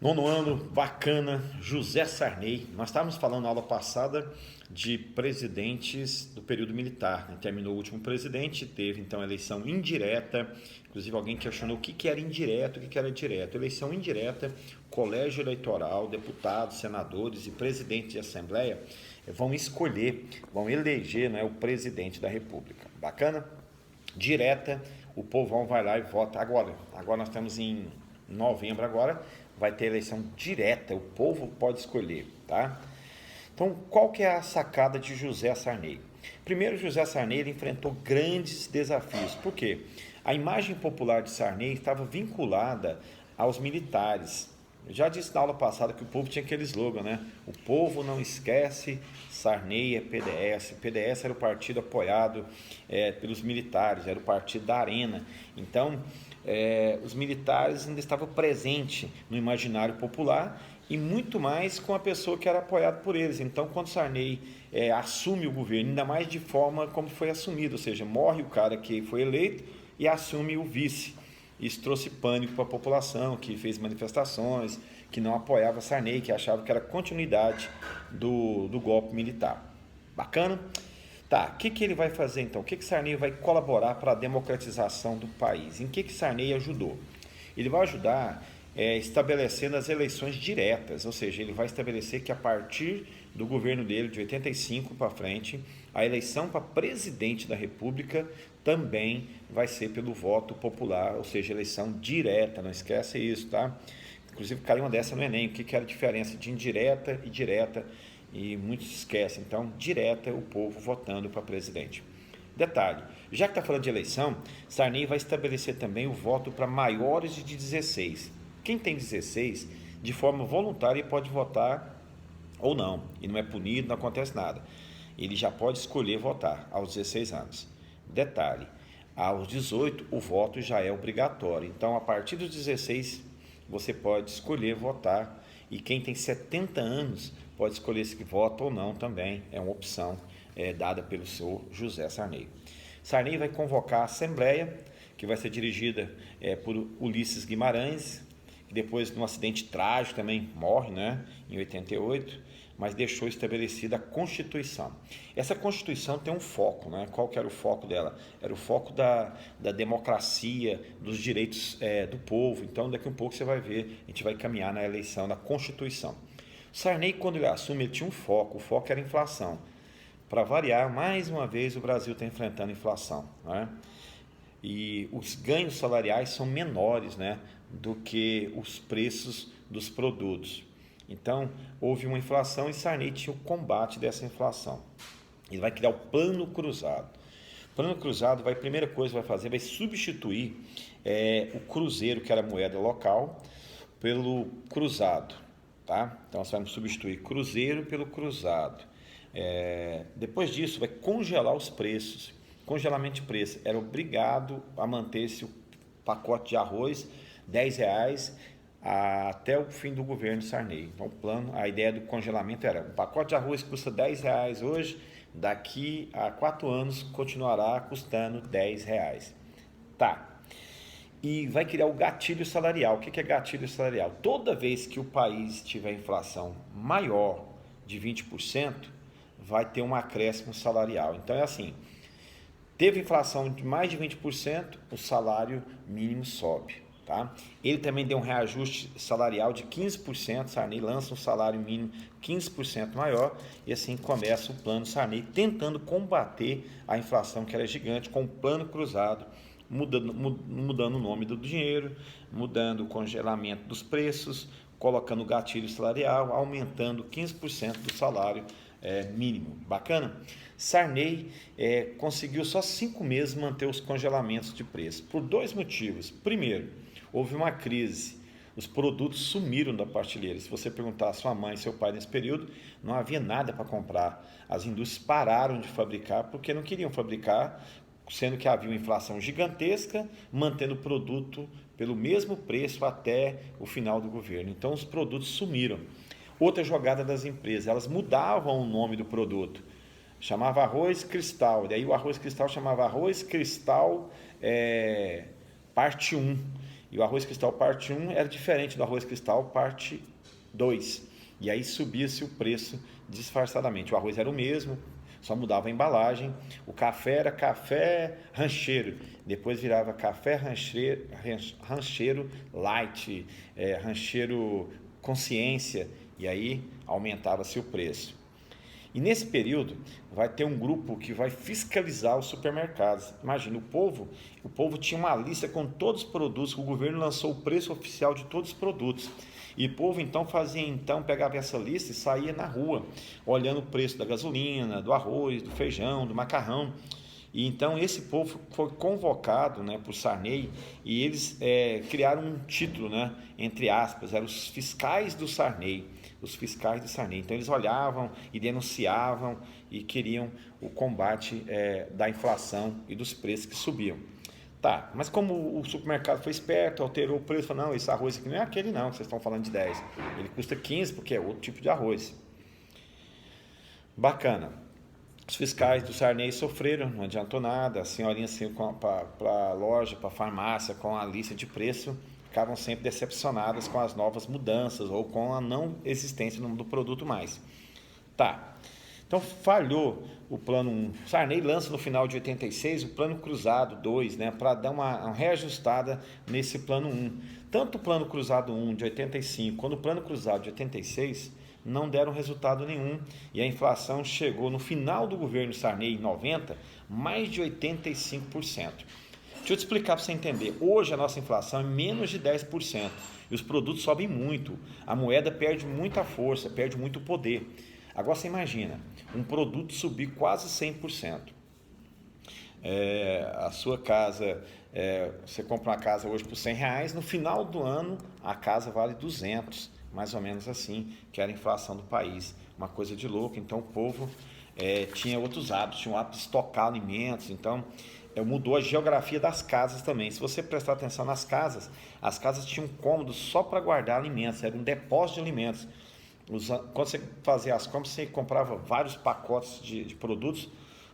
Nono ano, bacana, José Sarney. Nós estávamos falando na aula passada de presidentes do período militar, né? Terminou o último presidente, teve então a eleição indireta. Inclusive alguém questionou o que era indireto, o que era direto. Eleição indireta, colégio eleitoral, deputados, senadores e presidentes de assembleia vão escolher, vão eleger, né, o presidente da república. Bacana? Direta, o povão vai lá e vota. Agora nós estamos em novembro agora, vai ter eleição direta, o povo pode escolher, tá? Então, qual que é a sacada de José Sarney? Primeiro, José Sarney ele enfrentou grandes desafios. Por quê? A imagem popular de Sarney estava vinculada aos militares. Eu já disse na aula passada que o povo tinha aquele slogan, né? O povo não esquece, Sarney é PDS. PDS era o partido apoiado pelos militares, era o partido da Arena. Então, os militares ainda estavam presentes no imaginário popular e muito mais com a pessoa que era apoiada por eles. Então, quando Sarney assume o governo, ainda mais de forma como foi assumido, ou seja, morre o cara que foi eleito e assume o vice. Isso trouxe pânico para a população, que fez manifestações, que não apoiava Sarney, que achava que era continuidade do golpe militar. Bacana? Tá, o que ele vai fazer então? O que Sarney vai colaborar para a democratização do país? Em que Sarney ajudou? Ele vai ajudar estabelecendo as eleições diretas, ou seja, ele vai estabelecer que a partir do governo dele, de 85 para frente, a eleição para presidente da república também vai ser pelo voto popular, ou seja, eleição direta, não esquece isso, tá? Inclusive caiu uma dessa no Enem, o que era a diferença de indireta e direta, e muitos esquecem. Então, direta é o povo votando para presidente. Detalhe, já que está falando de eleição, Sarney vai estabelecer também o voto para maiores de 16. Quem tem 16, de forma voluntária, pode votar ou não, e não é punido, não acontece nada. Ele já pode escolher votar aos 16 anos. Detalhe, aos 18 o voto já é obrigatório. Então, a partir dos 16, você pode escolher votar. E quem tem 70 anos pode escolher se vota ou não também. É uma opção dada pelo senhor José Sarney. Sarney vai convocar a Assembleia, que vai ser dirigida por Ulisses Guimarães, que depois, num acidente trágico, também morre, né, em 88, mas deixou estabelecida a Constituição. Essa Constituição tem um foco, né? Qual que era o foco dela? Era o foco da democracia, dos direitos do povo. Então, daqui a um pouco você vai ver, a gente vai caminhar na eleição da Constituição. Sarney, quando ele assume, ele tinha um foco, o foco era a inflação. Para variar, mais uma vez, o Brasil está enfrentando inflação, né? E os ganhos salariais são menores, né, do que os preços dos produtos. Então, houve uma inflação e Sarney tinha o combate dessa inflação. Ele vai criar o Plano Cruzado. O Plano Cruzado, a primeira coisa que vai fazer, vai substituir o cruzeiro, que era a moeda local, pelo cruzado. Tá? Então, nós vamos substituir cruzeiro pelo cruzado. Depois disso, vai congelar os preços. Congelamento de preço. Era obrigado a manter-se o pacote de arroz R$10 até o fim do governo Sarney. Então, a ideia do congelamento era: um pacote de arroz custa R$10 hoje, daqui a 4 anos continuará custando R$10. Tá. E vai criar o gatilho salarial. O que é gatilho salarial? Toda vez que o país tiver inflação maior de 20%, vai ter um acréscimo salarial. Então é assim, teve inflação de mais de 20%, o salário mínimo sobe. Tá? Ele também deu um reajuste salarial de 15%, Sarney lança um salário mínimo 15% maior, e assim começa o Plano Sarney, tentando combater a inflação que era gigante, com o Plano Cruzado, mudando o nome do dinheiro, mudando o congelamento dos preços, colocando o gatilho salarial, aumentando 15% do salário mínimo. Bacana? Sarney conseguiu só 5 meses manter os congelamentos de preço, por 2 motivos. Primeiro, houve uma crise, os produtos sumiram da prateleira. Se você perguntar à sua mãe e seu pai nesse período, não havia nada para comprar. As indústrias pararam de fabricar porque não queriam fabricar, sendo que havia uma inflação gigantesca, mantendo o produto pelo mesmo preço até o final do governo. Então, os produtos sumiram. Outra jogada das empresas, elas mudavam o nome do produto. Chamava arroz cristal, daí o arroz cristal chamava arroz cristal parte 1. E o arroz cristal parte 1 era diferente do arroz cristal parte 2. E aí subia-se o preço disfarçadamente. O arroz era o mesmo, só mudava a embalagem. O café era café rancheiro, depois virava café rancheiro light, rancheiro consciência, e aí aumentava-se o preço. E nesse período vai ter um grupo que vai fiscalizar os supermercados. Imagina, o povo tinha uma lista com todos os produtos, o governo lançou o preço oficial de todos os produtos. E o povo pegava essa lista e saía na rua, olhando o preço da gasolina, do arroz, do feijão, do macarrão. E então esse povo foi convocado, né, por Sarney, e eles criaram um título, né, entre aspas, eram os fiscais do Sarney. Os fiscais do Sarney. Então eles olhavam e denunciavam e queriam o combate da inflação e dos preços que subiam. Tá, mas como o supermercado foi esperto, alterou o preço, falou, não, esse arroz aqui não é aquele não, que vocês estão falando de 10. Ele custa 15 porque é outro tipo de arroz. Bacana. Os fiscais do Sarney sofreram, não adiantou nada, as senhorinhas iam para a loja, para a farmácia, com a lista de preço, ficavam sempre decepcionadas com as novas mudanças ou com a não existência do produto mais. Tá, então falhou o plano 1. Sarney lança no final de 86 o plano cruzado 2, né, para dar uma reajustada nesse plano 1. Tanto o plano cruzado 1 de 85 quanto o plano cruzado de 86 não deram resultado nenhum e a inflação chegou no final do governo Sarney em 90 mais de 85%. Deixa eu te explicar para você entender. Hoje a nossa inflação é menos de 10% e os produtos sobem muito. A moeda perde muita força, perde muito poder. Agora você imagina, um produto subir quase 100%. A sua casa, você compra uma casa hoje por R$100, no final do ano a casa vale 200, mais ou menos assim, que era a inflação do país. Uma coisa de louco. Então o povo tinha outros hábitos, tinha o hábito de estocar alimentos, então mudou a geografia das casas também. Se você prestar atenção nas casas, as casas tinham cômodos só para guardar alimentos, era um depósito de alimentos. Quando você fazia as compras, você comprava vários pacotes de produtos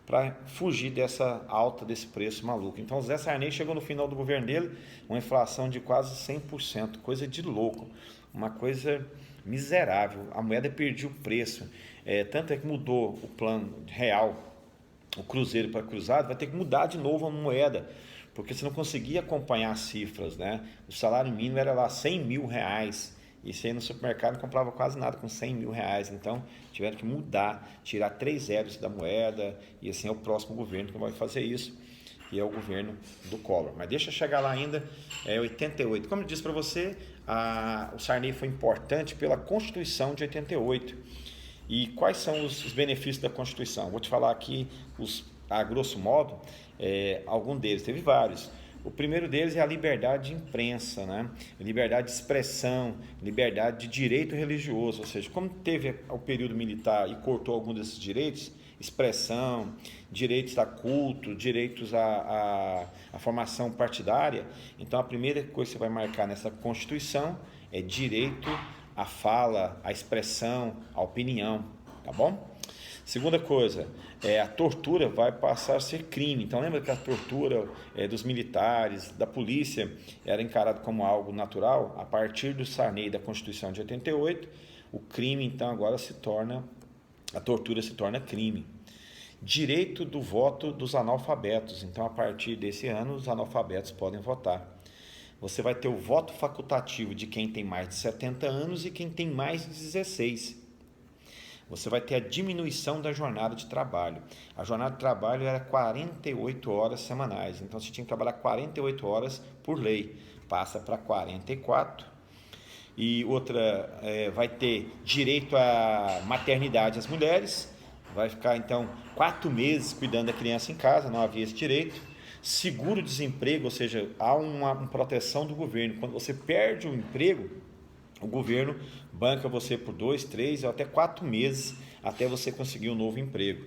para fugir dessa alta, desse preço maluco. Então o Zé Sarney chegou no final do governo dele, uma inflação de quase 100%, coisa de louco, uma coisa miserável. A moeda perdia o preço, tanto é que mudou o plano real, o cruzeiro para cruzado, vai ter que mudar de novo a moeda, porque você não conseguia acompanhar as cifras, né? O salário mínimo era lá R$100 mil, e você ia no supermercado não comprava quase nada com R$100 mil, então tiveram que mudar, tirar 3 zeros da moeda, e assim é o próximo governo que vai fazer isso, que é o governo do Collor. Mas deixa eu chegar lá ainda, 88. Como eu disse para você, o Sarney foi importante pela Constituição de 88. E quais são os benefícios da Constituição? Vou te falar aqui, a grosso modo, algum deles, teve vários. O primeiro deles é a liberdade de imprensa, né? Liberdade de expressão, liberdade de direito religioso, ou seja, como teve o período militar e cortou algum desses direitos, expressão, direitos a culto, direitos à formação partidária, então a primeira coisa que você vai marcar nessa Constituição é direito à fala, à expressão, à opinião, tá bom? Segunda coisa, a tortura vai passar a ser crime. Então lembra que a tortura dos militares, da polícia, era encarado como algo natural? A partir do Sarney da Constituição de 88, o crime então agora a tortura se torna crime. Direito do voto dos analfabetos. Então a partir desse ano os analfabetos podem votar. Você vai ter o voto facultativo de quem tem mais de 70 anos e quem tem mais de 16. Você vai ter a diminuição da jornada de trabalho. A jornada de trabalho era 48 horas semanais, então você tinha que trabalhar 48 horas por lei, passa para 44. E outra, vai ter direito à maternidade às mulheres, vai ficar então 4 meses cuidando da criança em casa, não havia esse direito. Seguro-desemprego, ou seja, há uma proteção do governo. Quando você perde o emprego, o governo banca você por 2, 3 ou até 4 meses até você conseguir um novo emprego.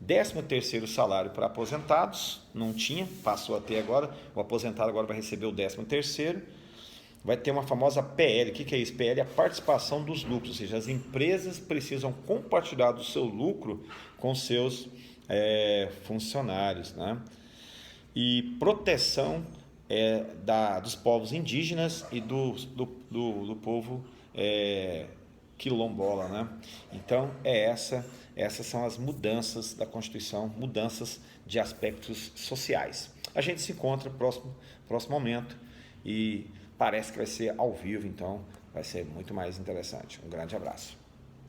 13º salário para aposentados, não tinha, passou a ter agora. O aposentado agora vai receber o 13º. Vai ter uma famosa PL. O que é isso? PL é a participação dos lucros, ou seja, as empresas precisam compartilhar do seu lucro com seus funcionários, né? E proteção dos povos indígenas e do povo quilombola, né? Então, essas são as mudanças da Constituição, mudanças de aspectos sociais. A gente se encontra no próximo momento e parece que vai ser ao vivo, então vai ser muito mais interessante. Um grande abraço.